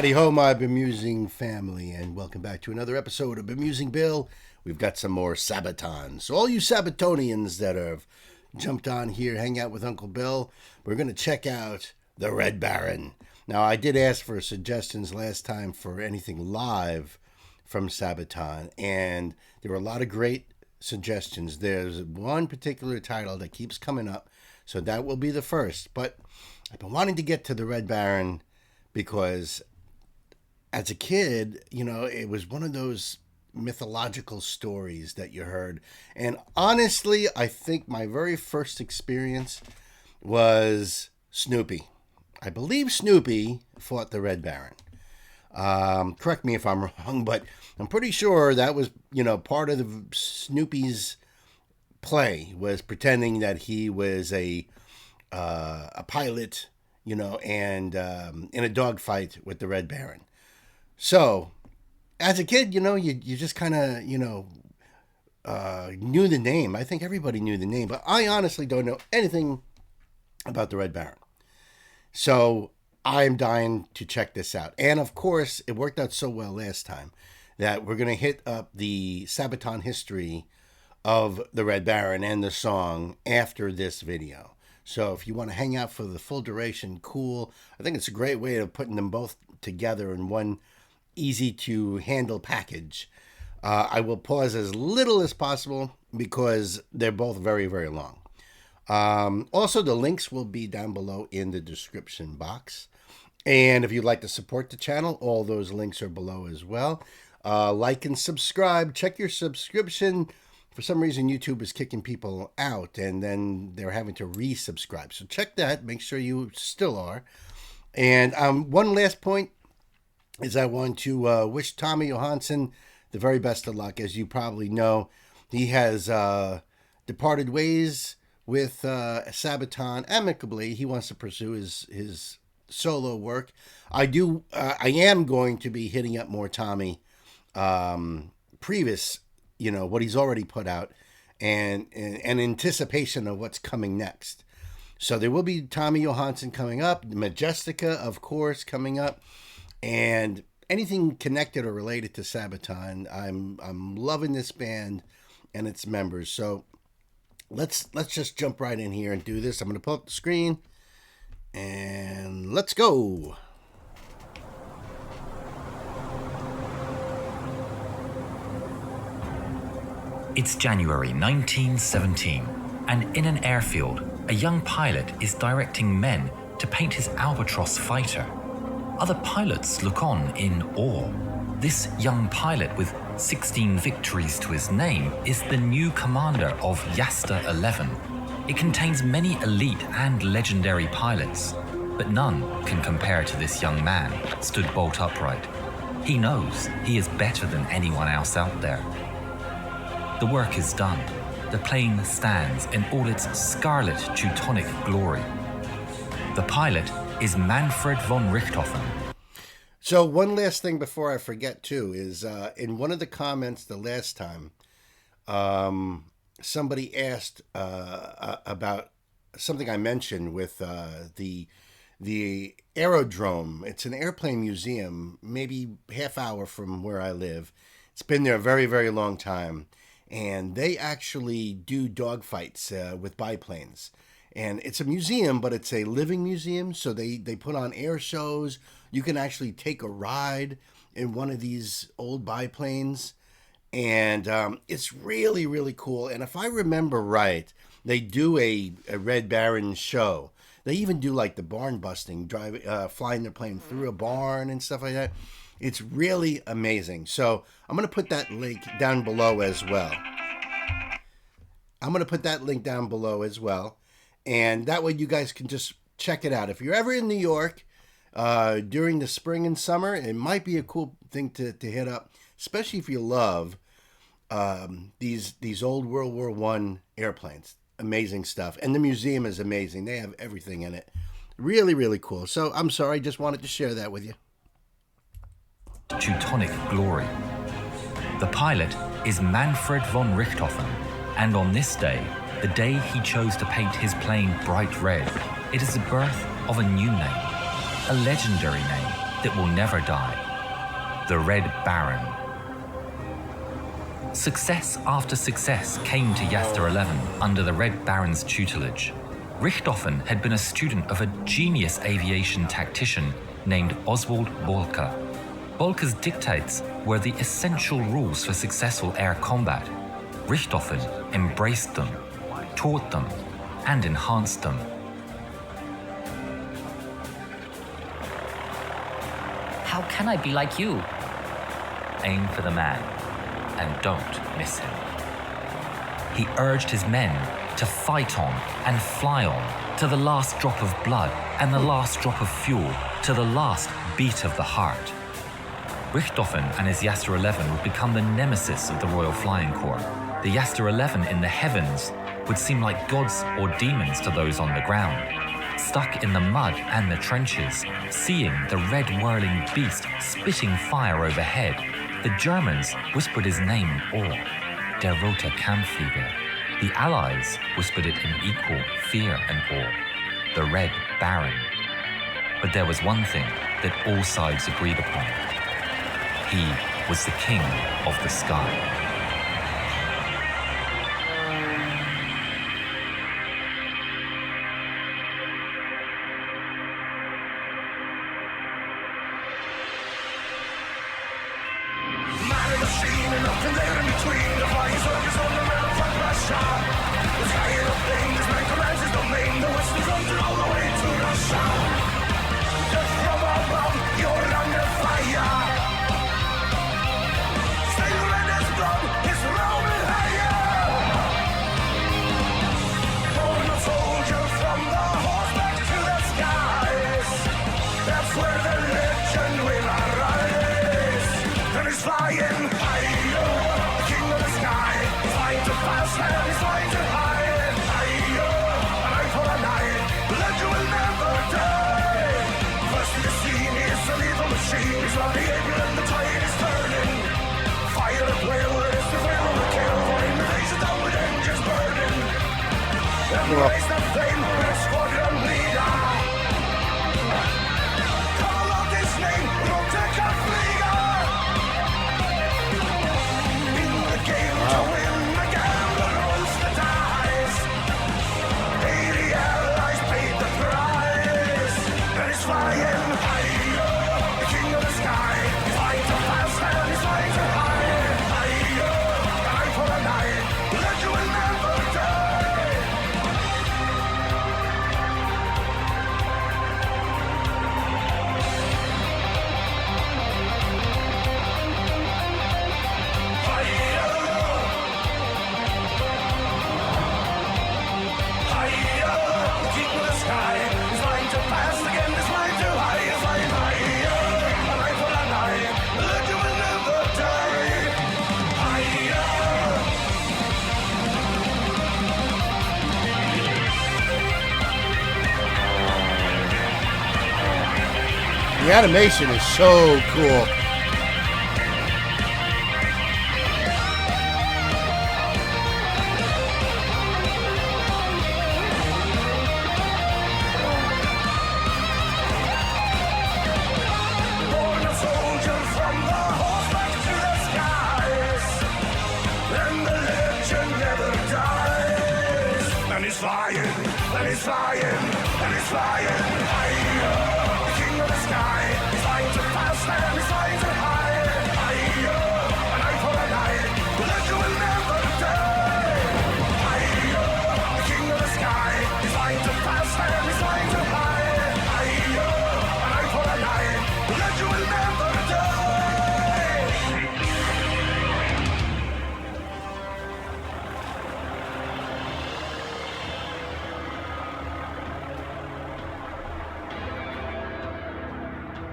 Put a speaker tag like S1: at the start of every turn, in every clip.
S1: Howdy ho, my bemusing family, and welcome back to another episode of Bemusing Bill. We've got some more Sabaton. So all you Sabatonians that have jumped on here, hang out with Uncle Bill, we're going to check out the Red Baron. Now, I did ask for suggestions last time for anything live from Sabaton, and there were a lot of great suggestions. There's one particular title that keeps coming up, so that will be the first. But I've been wanting to get to the Red Baron because as a kid, you know, it was one of those mythological stories that you heard. And honestly, I think my very first experience was Snoopy. I believe Snoopy fought the Red Baron. Correct me if I'm wrong, but I'm pretty sure that was, you know, part of the Snoopy's play was pretending that he was a pilot, you know, and in a dogfight with the Red Baron. So, as a kid, you know, you just kind of, you know, knew the name. I think everybody knew the name, but I honestly don't know anything about the Red Baron. So, I'm dying to check this out. And, of course, it worked out so well last time that we're going to hit up the Sabaton history of the Red Baron and the song after this video. So, if you want to hang out for the full duration, cool. I think it's a great way of putting them both together in one easy to handle package. I will pause as little as possible because they're both very, very long. Also, the links will be down below in the description box. And if you'd like to support the channel, all those links are below as well. Like and subscribe. Check your subscription. For some reason, YouTube is kicking people out and then they're having to resubscribe. So check that. Make sure you still are. And one last point is I want to wish Tommy Johansson the very best of luck. As you probably know, he has departed ways with Sabaton amicably. He wants to pursue his solo work. I am going to be hitting up more Tommy previous, you know, what he's already put out and anticipation of what's coming next. So there will be Tommy Johansson coming up, Majestica, of course, coming up. And anything connected or related to Sabaton, I'm loving this band and its members. So let's just jump right in here and do this. I'm going to pull up the screen and let's go.
S2: It's January 1917, and in an airfield, a young pilot is directing men to paint his Albatross fighter. Other pilots look on in awe. This young pilot with 16 victories to his name is the new commander of Yasta 11. It contains many elite and legendary pilots, but none can compare to this young man stood bolt upright. He knows he is better than anyone else out there. The work is done. The plane stands in all its scarlet Teutonic glory. The pilot is Manfred von Richthofen.
S1: So one last thing before I forget too is in one of the comments the last time, somebody asked about something I mentioned with the Aerodrome. It's an airplane museum, maybe half hour from where I live. It's been there a very, very long time. And they actually do dogfights with biplanes. And it's a museum, but it's a living museum. So they put on air shows. You can actually take a ride in one of these old biplanes. And it's really, really cool. And if I remember right, they do a Red Baron show. They even do like the barn busting, flying their plane through a barn and stuff like that. It's really amazing. So I'm going to put that link down below as well. And that way you guys can just check it out. If you're ever in New York during the spring and summer, it might be a cool thing to hit up, especially if you love these old World War I airplanes. Amazing stuff. And the museum is amazing. They have everything in it. Really, really cool. So I'm sorry, just wanted to share that with you.
S2: Teutonic glory. The pilot is Manfred von Richthofen, and on this day, the day he chose to paint his plane bright red, it is the birth of a new name, a legendary name, that will never die. The Red Baron. Success after success came to Yaster 11 under the Red Baron's tutelage. Richthofen had been a student of a genius aviation tactician named Oswald Bolke. Bolke's dictates were the essential rules for successful air combat. Richthofen embraced them, taught them, and enhanced them.
S3: How can I be like you?
S2: Aim for the man, and don't miss him. He urged his men to fight on and fly on to the last drop of blood and the last drop of fuel, to the last beat of the heart. Richthofen and his Yaster 11 would become the nemesis of the Royal Flying Corps. The Yaster 11 in the heavens would seem like gods or demons to those on the ground. Stuck in the mud and the trenches, seeing the red whirling beast spitting fire overhead, the Germans whispered his name in awe, Der Rote Kampfflieger. The Allies whispered it in equal fear and awe, the Red Baron. But there was one thing that all sides agreed upon. He was the king of the sky.
S1: The animation is so cool.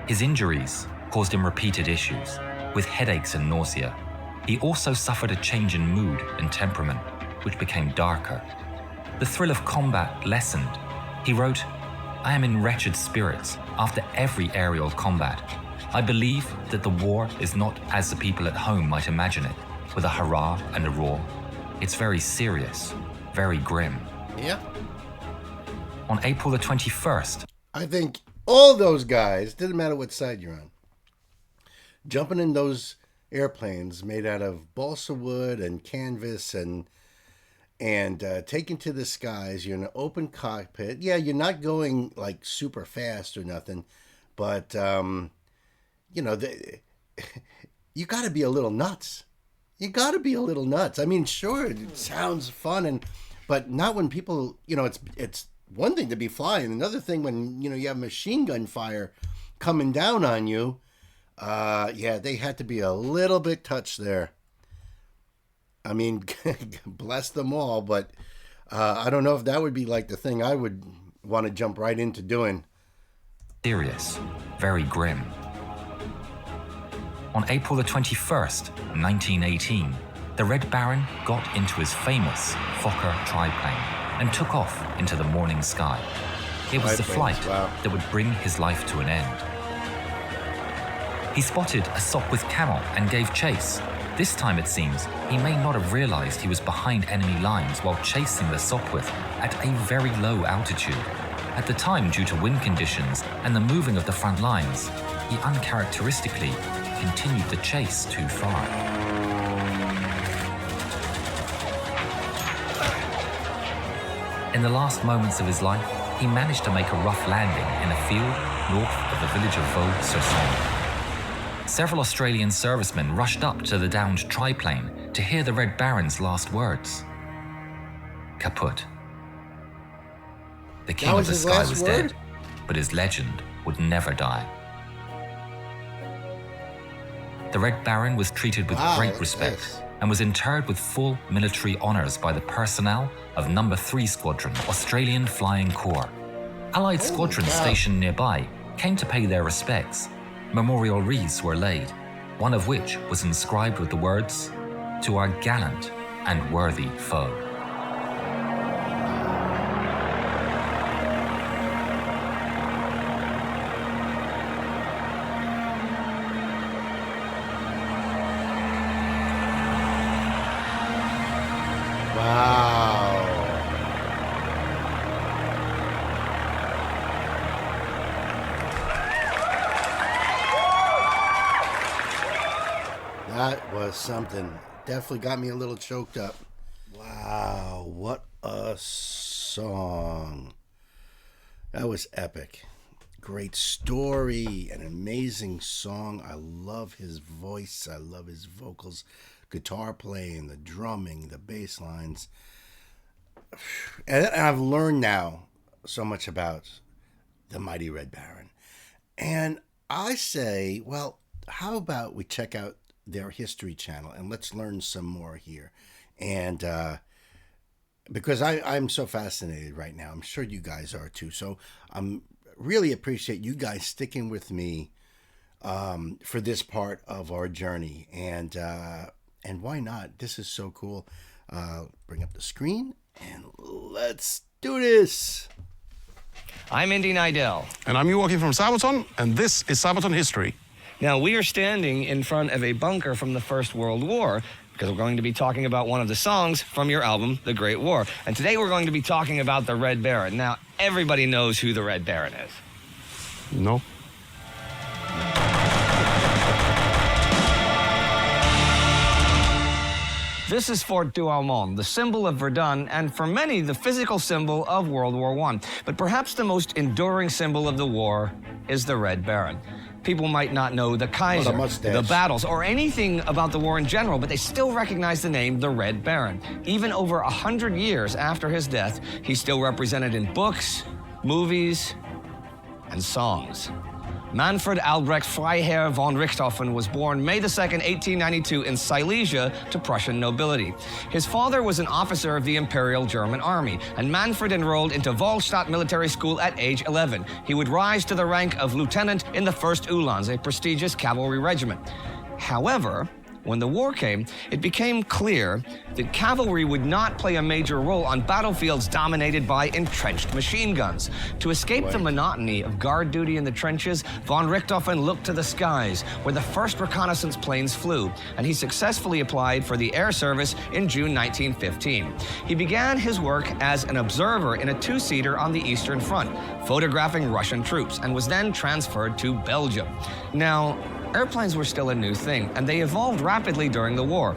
S2: His injuries caused him repeated issues, with headaches and nausea. He also suffered a change in mood and temperament, which became darker. The thrill of combat lessened. He wrote, "I am in wretched spirits after every aerial combat. I believe that the war is not as the people at home might imagine it, with a hurrah and a roar. It's very serious, very grim."
S1: Yeah.
S2: On April the 21st,
S1: I think all those guys, didn't matter what side you're on, jumping in those airplanes made out of balsa wood and canvas and taken to the skies. You're in an open cockpit. Yeah, you're not going like super fast or nothing, but you know, you got to be a little nuts. You got to be a little nuts. I mean, sure, it sounds fun, but not when people, you know, it's one thing to be flying, another thing when, you know, you have machine gun fire coming down on you. Yeah, they had to be a little bit touched there. I mean, bless them all, but I don't know if that would be like the thing I would want to jump right into doing.
S2: Serious, very grim. On April the 21st, 1918, the Red Baron got into his famous Fokker triplane and took off into the morning sky. It was the flight that would bring his life to an end. He spotted a Sopwith camel and gave chase. This time, it seems, he may not have realized he was behind enemy lines while chasing the Sopwith at a very low altitude. At the time, due to wind conditions and the moving of the front lines, he uncharacteristically continued the chase too far. In the last moments of his life, he managed to make a rough landing in a field north of the village of Vaux-sur-Somme. Several Australian servicemen rushed up to the downed triplane to hear the Red Baron's last words. Kaput. The king of the sky was dead, but his legend would never die. The Red Baron was treated with great respect and was interred with full military honours by the personnel of No. 3 Squadron, Australian Flying Corps. Allied squadrons stationed nearby came to pay their respects. Memorial wreaths were laid, one of which was inscribed with the words, "To our gallant and worthy foe."
S1: That was something. Definitely got me a little choked up. Wow, what a song. That was epic. Great story, an amazing song. I love his voice. I love his vocals, guitar playing, the drumming, the bass lines. And I've learned now so much about the mighty Red Baron. And I say, well, how about we check out their history channel and let's learn some more here. And because I'm so fascinated right now, I'm sure you guys are too. So I'm really appreciate you guys sticking with me for this part of our journey. And why not? This is so cool. Bring up the screen and let's do this.
S4: I'm Indy Nidell.
S5: And I'm Milwaukee from Sabaton, and this is Sabaton History.
S4: Now, we are standing in front of a bunker from the First World War because we're going to be talking about one of the songs from your album, The Great War. And today we're going to be talking about the Red Baron. Now, everybody knows who the Red Baron is.
S5: No.
S4: This is Fort Douaumont, the symbol of Verdun, and for many, the physical symbol of World War I. But perhaps the most enduring symbol of the war is the Red Baron. People might not know the Kaiser, the battles, or anything about the war in general, but they still recognize the name the Red Baron. Even over 100 years after his death, he's still represented in books, movies, and songs. Manfred Albrecht Freiherr von Richthofen was born May 2nd, 1892 in Silesia to Prussian nobility. His father was an officer of the Imperial German Army, and Manfred enrolled into Wahlstatt Military School at age 11. He would rise to the rank of lieutenant in the 1st Uhlans, a prestigious cavalry regiment. However, When the war came, it became clear that cavalry would not play a major role on battlefields dominated by entrenched machine guns. To escape the monotony of guard duty in the trenches, von Richthofen looked to the skies, where the first reconnaissance planes flew, and he successfully applied for the air service in June 1915. He began his work as an observer in a two-seater on the Eastern Front, photographing Russian troops, and was then transferred to Belgium. Now, airplanes were still a new thing, and they evolved rapidly during the war.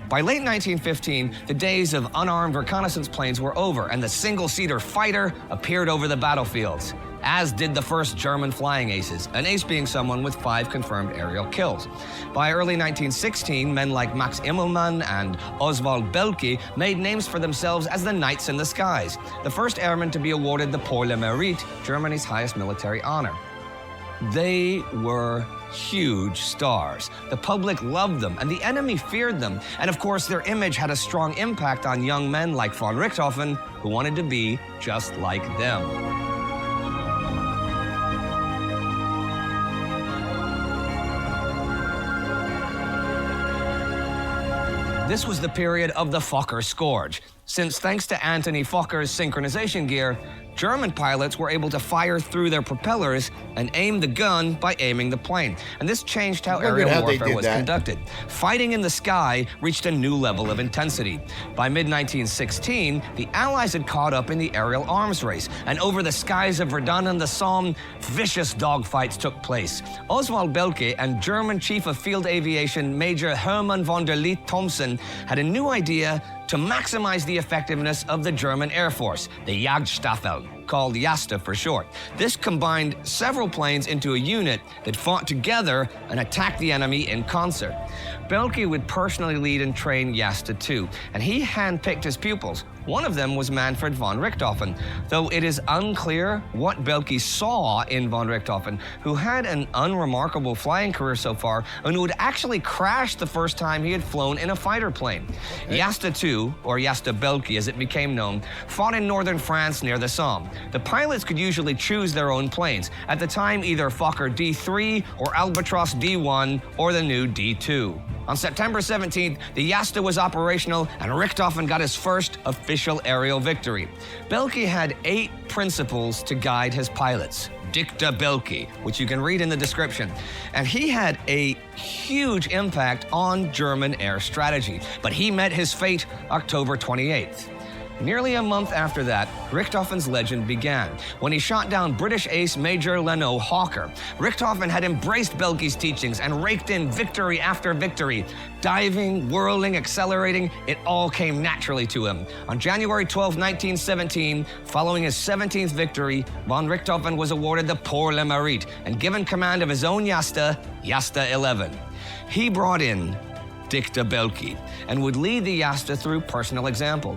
S4: By late 1915, the days of unarmed reconnaissance planes were over, and the single-seater fighter appeared over the battlefields, as did the first German flying aces, an ace being someone with 5 confirmed aerial kills. By early 1916, men like Max Immelmann and Oswald Belke made names for themselves as the Knights in the Skies, the first airmen to be awarded the Pour le Mérite, Germany's highest military honor. They were huge stars. The public loved them, and the enemy feared them. And of course, their image had a strong impact on young men like von Richthofen, who wanted to be just like them. This was the period of the Fokker scourge, since thanks to Anthony Fokker's synchronization gear, German pilots were able to fire through their propellers and aim the gun by aiming the plane. And this changed how aerial warfare was conducted. Fighting in the sky reached a new level of intensity. By mid-1916, the Allies had caught up in the aerial arms race, and over the skies of Verdun and the Somme, vicious dogfights took place. Oswald Belke and German Chief of Field Aviation Major Hermann von der Lieth Thomsen had a new idea to maximize the effectiveness of the German Air Force, the Jagdstaffel, called JASTA for short. This combined several planes into a unit that fought together and attacked the enemy in concert. Belke would personally lead and train JASTA II, and he handpicked his pupils. One of them was Manfred von Richthofen, though it is unclear what Belke saw in von Richthofen, who had an unremarkable flying career so far and who had actually crashed the first time he had flown in a fighter plane. JASTA II, or JASTA Belke as it became known, fought in northern France near the Somme. The pilots could usually choose their own planes, at the time either Fokker D3 or Albatros D1 or the new D2. On September 17th, the JASTA was operational and Richthofen got his first official aerial victory. Belke had 8 principles to guide his pilots. Dicta Belke, which you can read in the description. And he had a huge impact on German air strategy. But he met his fate October 28th. Nearly a month after that, Richthofen's legend began, when he shot down British ace Major Leno Hawker. Richthofen had embraced Belke's teachings and raked in victory after victory. Diving, whirling, accelerating, it all came naturally to him. On January 12, 1917, following his 17th victory, von Richthofen was awarded the Pour le Mérite and given command of his own JASTA, JASTA 11. He brought in Dicta Belke and would lead the JASTA through personal example.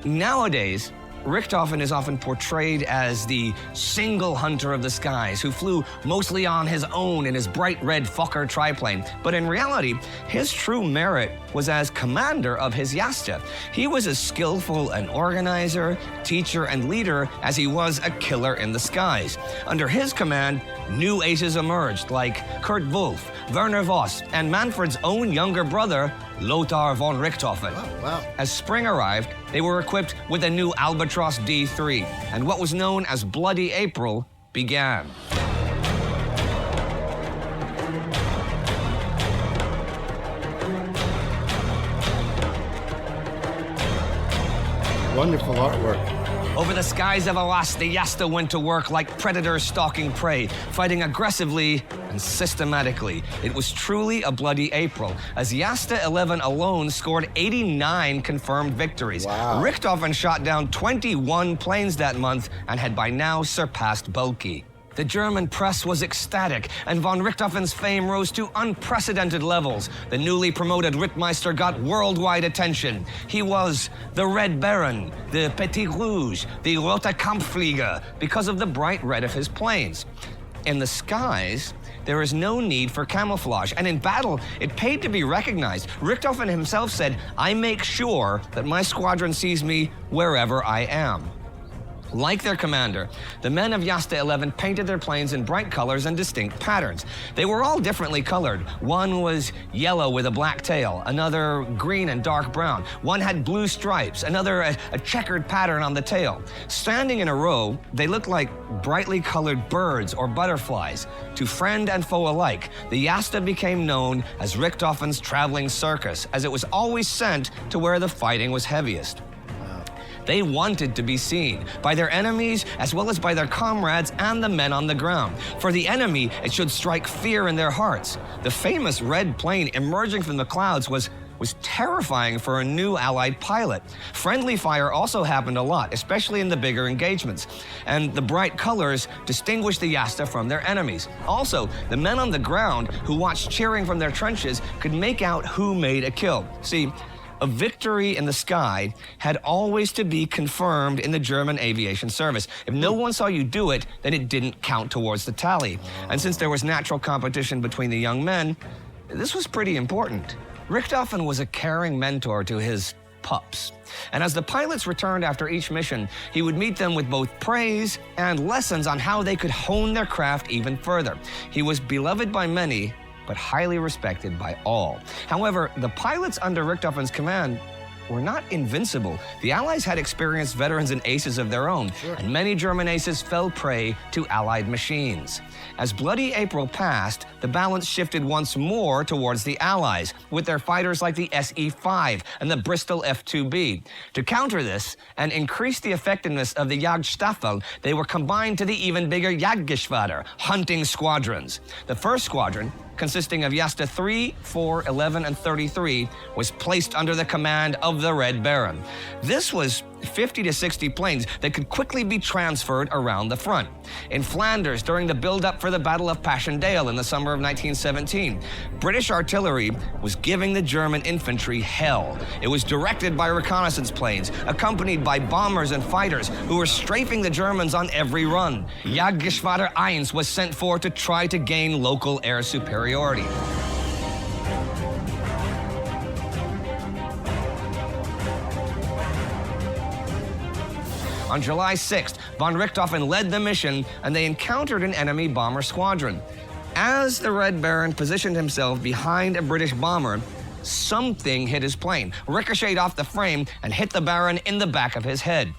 S4: Nowadays, Richthofen is often portrayed as the single hunter of the skies who flew mostly on his own in his bright red Fokker triplane. But in reality, his true merit was as commander of his JASTA. He was as skillful an organizer, teacher, and leader as he was a killer in the skies. Under his command, new aces emerged like Kurt Wolff, Werner Voss, and Manfred's own younger brother, Lothar von Richthofen.
S1: Wow.
S4: As spring arrived, they were equipped with a new Albatros D3, and what was known as Bloody April began.
S1: Wonderful artwork.
S4: Over the skies of Arras, the JASTA went to work like predators stalking prey, fighting aggressively and systematically. It was truly a bloody April, as JASTA 11 alone scored 89 confirmed victories.
S1: Wow.
S4: Richthofen shot down 21 planes that month and had by now surpassed Belke. The German press was ecstatic, and von Richthofen's fame rose to unprecedented levels. The newly promoted Rittmeister got worldwide attention. He was the Red Baron, the Petit Rouge, the Rote Kampfflieger, because of the bright red of his planes. In the skies, there is no need for camouflage, and in battle, it paid to be recognized. Richthofen himself said, "I make sure that my squadron sees me wherever I am." Like their commander, the men of Jasta 11 painted their planes in bright colors and distinct patterns. They were all differently colored. One was yellow with a black tail, another green and dark brown. One had blue stripes, another a checkered pattern on the tail. Standing in a row, they looked like brightly colored birds or butterflies. To friend and foe alike, the Jasta became known as Richthofen's traveling circus, as it was always sent to where the fighting was heaviest. They wanted to be seen by their enemies as well as by their comrades and the men on the ground. For the enemy, it should strike fear in their hearts. The famous red plane emerging from the clouds was terrifying for a new Allied pilot. Friendly fire also happened a lot, especially in the bigger engagements. And the bright colors distinguished the Jasta from their enemies. Also, the men on the ground who watched cheering from their trenches could make out who made a kill. See, a victory in the sky had always to be confirmed in the German aviation service. If no one saw you do it, then it didn't count towards the tally. And since there was natural competition between the young men, this was pretty important. Richthofen was a caring mentor to his pups. And as the pilots returned after each mission, he would meet them with both praise and lessons on how they could hone their craft even further. He was beloved by many, but highly respected by all. However, the pilots under Richthofen's command were not invincible. The Allies had experienced veterans and aces of their own, and many German aces fell prey to Allied machines. As bloody April passed, the balance shifted once more towards the Allies, with their fighters like the SE-5 and the Bristol F-2B. To counter this and increase the effectiveness of the Jagdstaffel, they were combined to the even bigger Jagdgeschwader, hunting squadrons. The first squadron, consisting of Jasta 3, 4, 11, and 33, was placed under the command of the Red Baron. This was 50 to 60 planes that could quickly be transferred around the front. In Flanders, during the build-up for the Battle of Passchendaele in the summer of 1917, British artillery was giving the German infantry hell. It was directed by reconnaissance planes, accompanied by bombers and fighters who were strafing the Germans on every run. Jagdgeschwader 1 was sent forth to try to gain local air superiority. On July 6th, von Richthofen led the mission, and they encountered an enemy bomber squadron. As the Red Baron positioned himself behind a British bomber, something hit his plane, ricocheted off the frame, and hit the Baron in the back of his head.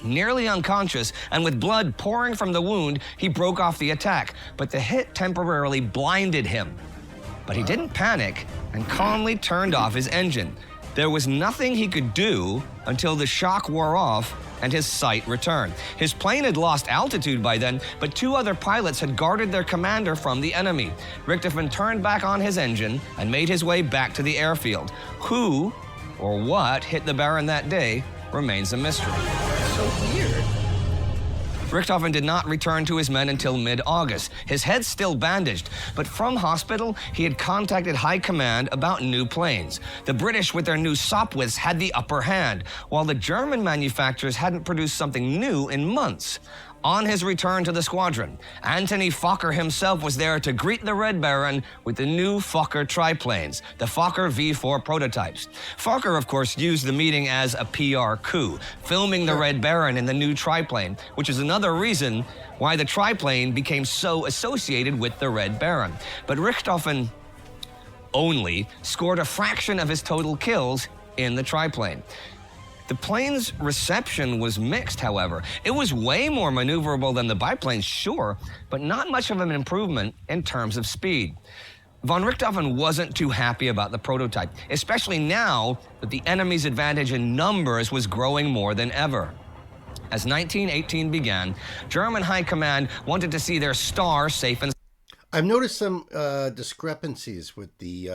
S4: Nearly unconscious and with blood pouring from the wound, he broke off the attack, but the hit temporarily blinded him. But he didn't panic and calmly turned off his engine. There was nothing he could do until the shock wore off and his sight returned. His plane had lost altitude by then, but two other pilots had guarded their commander from the enemy. Richthofen turned back on his engine and made his way back to the airfield. Who or what hit the Baron that day remains a mystery.
S1: So weird.
S4: Richthofen did not return to his men until mid-August, his head still bandaged, but from hospital, he had contacted high command about new planes. The British, with their new Sopwiths, had the upper hand, while the German manufacturers hadn't produced something new in months. On his return to the squadron, Anthony Fokker himself was there to greet the Red Baron with the new Fokker triplanes, the Fokker V4 prototypes. Fokker, of course, used the meeting as a PR coup, filming the Red Baron in the new triplane, which is another reason why the triplane became so associated with the Red Baron. But Richthofen only scored a fraction of his total kills in the triplane. The plane's reception was mixed, however. It was way more maneuverable than the biplanes, sure, but not much of an improvement in terms of speed. Von Richthofen wasn't too happy about the prototype, especially now that the enemy's advantage in numbers was growing more than ever. As 1918 began, German high command wanted to see their star safe and...
S1: I've noticed some discrepancies with the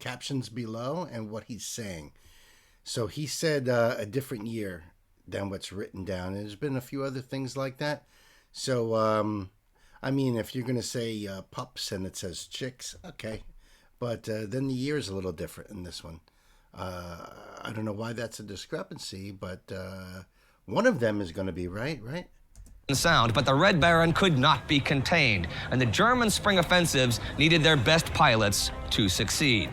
S1: captions below and what he's saying. So he said a different year than what's written down. And there's been a few other things like that. So, I mean, if you're going to say pups and it says chicks, okay. But then the year's a little different in this one. I don't know why that's a discrepancy, but one of them is going to be right?
S4: Sound, but the Red Baron could not be contained, and the German spring offensives needed their best pilots to succeed.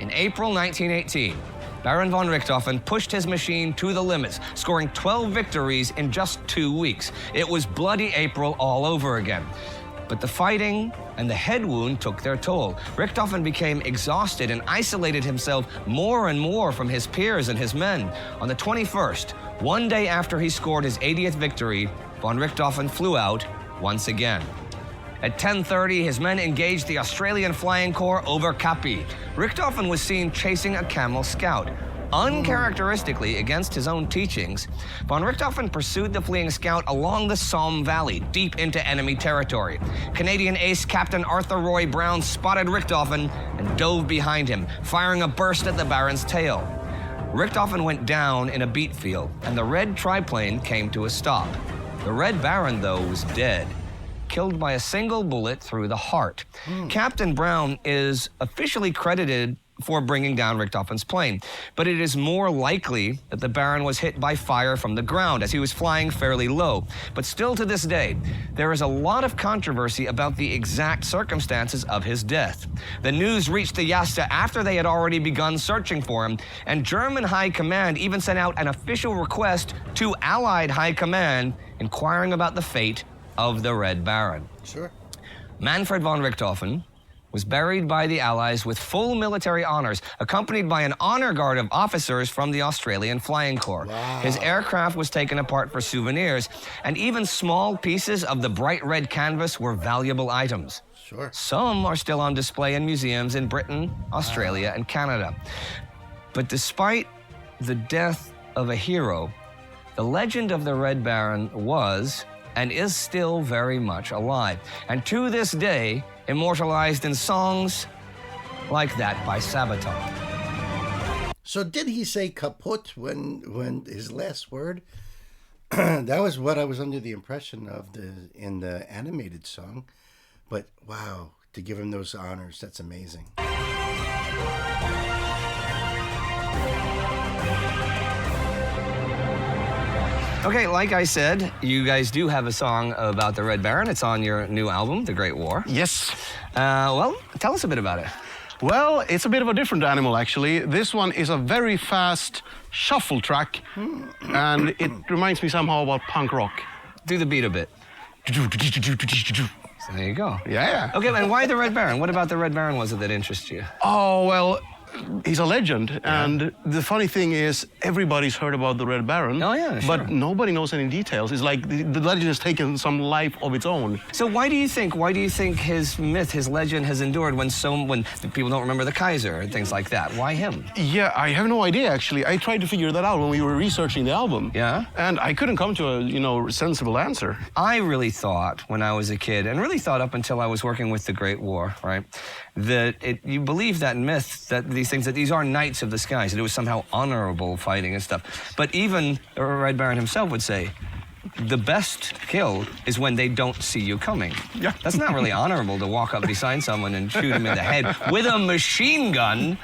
S4: In April 1918, Baron von Richthofen pushed his machine to the limits, scoring 12 victories in just 2 weeks. It was bloody April all over again. But the fighting and the head wound took their toll. Richthofen became exhausted and isolated himself more and more from his peers and his men. On the 21st, one day after he scored his 80th victory, von Richthofen flew out once again. At 10:30, his men engaged the Australian Flying Corps over Capi. Richthofen was seen chasing a Camel Scout. Uncharacteristically against his own teachings, von Richthofen pursued the fleeing scout along the Somme Valley, deep into enemy territory. Canadian ace Captain Arthur Roy Brown spotted Richthofen and dove behind him, firing a burst at the Baron's tail. Richthofen went down in a beet field, and the red triplane came to a stop. The Red Baron, though, was dead, killed by a single bullet through the heart. Captain Brown is officially credited for bringing down Richthofen's plane, but it is more likely that the Baron was hit by fire from the ground as he was flying fairly low. But still to this day, there is a lot of controversy about the exact circumstances of his death. The news reached the Jasta after they had already begun searching for him, and German High Command even sent out an official request to Allied High Command inquiring about the fate of the Red Baron.
S1: Sure.
S4: Manfred von Richthofen was buried by the Allies with full military honors, accompanied by an honor guard of officers from the Australian Flying Corps.
S1: Wow.
S4: His aircraft was taken apart for souvenirs, and even small pieces of the bright red canvas were valuable items.
S1: Sure.
S4: Some are still on display in museums in Britain, Australia, and Canada. But despite the death of a hero, the legend of the Red Baron was and is still very much alive, and to this day, immortalized in songs like that by SABATON.
S1: So did he say kaput when his last word? That was what I was under the impression of in the animated song. But wow, to give him those honors, that's amazing.
S4: Okay, like I said, you guys do have a song about the Red Baron. It's on your new album, The Great War.
S5: Yes.
S4: Well, tell us a bit about it.
S5: Well, it's a bit of a different animal, actually. This one is a very fast shuffle track, and it reminds me somehow about punk rock.
S4: Do the beat a bit. So there you go.
S5: Yeah.
S4: Okay, and why the Red Baron? What about the Red Baron was it that interests you?
S5: Oh, well, he's a legend, and the funny thing is, everybody's heard about the Red Baron.
S4: Oh, yeah, sure.
S5: But nobody knows any details. It's like the legend has taken some life of its own.
S4: So why do you think his myth, his legend has endured when people don't remember the Kaiser and things like that? Why him?
S5: Yeah, I have no idea, actually. I tried to figure that out when we were researching the album.
S4: Yeah?
S5: And I couldn't come to a, sensible answer.
S4: I really thought when I was a kid, and really thought up until I was working with the Great War, right, that you believe that myth, that these are knights of the skies, that it was somehow honorable fighting and stuff. But even the Red Baron himself would say, the best kill is when they don't see you coming.
S5: Yeah.
S4: That's not really honorable to walk up beside someone and shoot him in the head with a machine gun.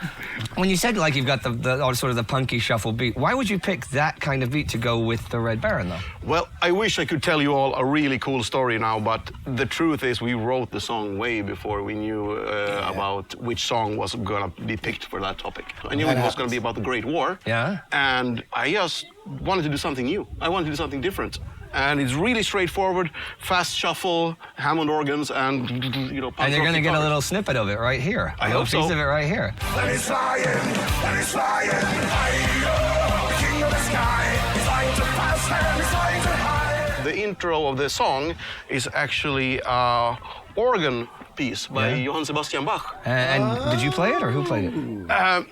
S4: When you said like you've got the sort of the punky shuffle beat, why would you pick that kind of beat to go with the Red Baron though?
S5: Well, I wish I could tell you all a really cool story now, but the truth is we wrote the song way before we knew about which song was going to be picked for that topic. I knew it was going to be about the Great War.
S4: Yeah.
S5: And I just wanted to do something new. I wanted to do something different. And it's really straightforward, fast shuffle, Hammond organs, and punk
S4: And you're
S5: rock
S4: going to get a
S5: guitars.
S4: little snippet of it right here.
S5: I hope so.
S4: A piece of it right here.
S6: And he's flying, high, the king of the sky. He's flying too fast and he's flying too high.
S5: The intro of the song is actually an organ piece by Johann Sebastian Bach.
S4: And did you play it, or who played it?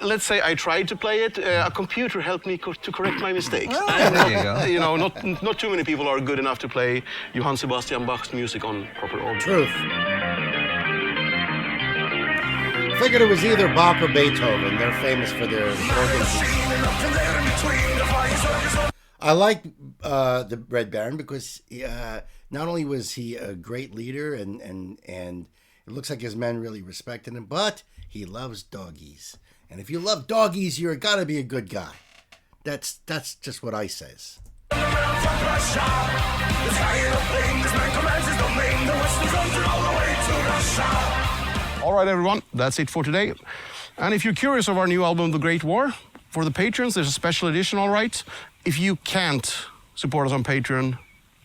S5: Let's say I tried to play it. A computer helped me to correct my mistakes.
S4: There you go.
S5: Not too many people are good enough to play Johann Sebastian Bach's music on proper organ.
S1: Truth. Figured it was either Bach or Beethoven. They're famous for their organ pieces. I like the Red Baron because not only was he a great leader and it looks like his men really respected him, but he loves doggies. And if you love doggies, you're gotta be a good guy. That's just what I says.
S5: All right, everyone, that's it for today. And if you're curious of our new album, The Great War, For the patrons, there's a special edition, all right? If you can't support us on Patreon,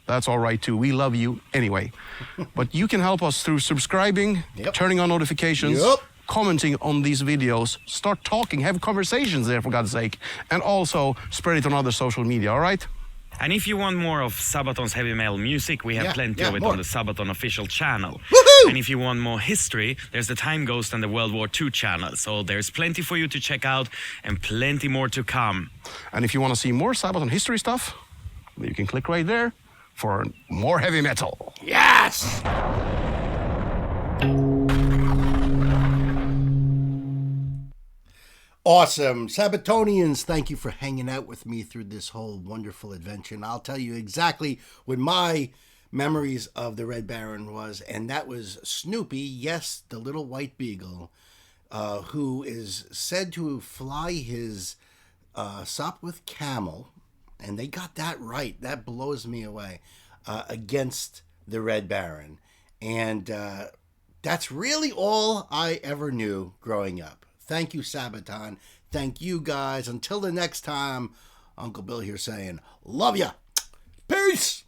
S5: that's all right too. We love you anyway. But you can help us through subscribing, turning on notifications, commenting on these videos, start talking, have conversations there, for God's sake, and also spread it on other social media, all right?
S7: And if you want more of Sabaton's heavy metal music, we have plenty of it on the Sabaton official channel.
S1: Woohoo!
S7: And if you want more history, there's the Time Ghost and the World War II channel. So there's plenty for you to check out and plenty more to come.
S5: And if you want to see more Sabaton history stuff, you can click right there for more heavy metal.
S1: Yes! Awesome. Sabatonians, thank you for hanging out with me through this whole wonderful adventure. And I'll tell you exactly what my memories of the Red Baron was. And that was Snoopy, yes, the little white beagle, who is said to fly his Sopwith camel. And they got that right. That blows me away. Against the Red Baron. And that's really all I ever knew growing up. Thank you, Sabaton. Thank you, guys. Until the next time, Uncle Bill here saying, love ya. Peace.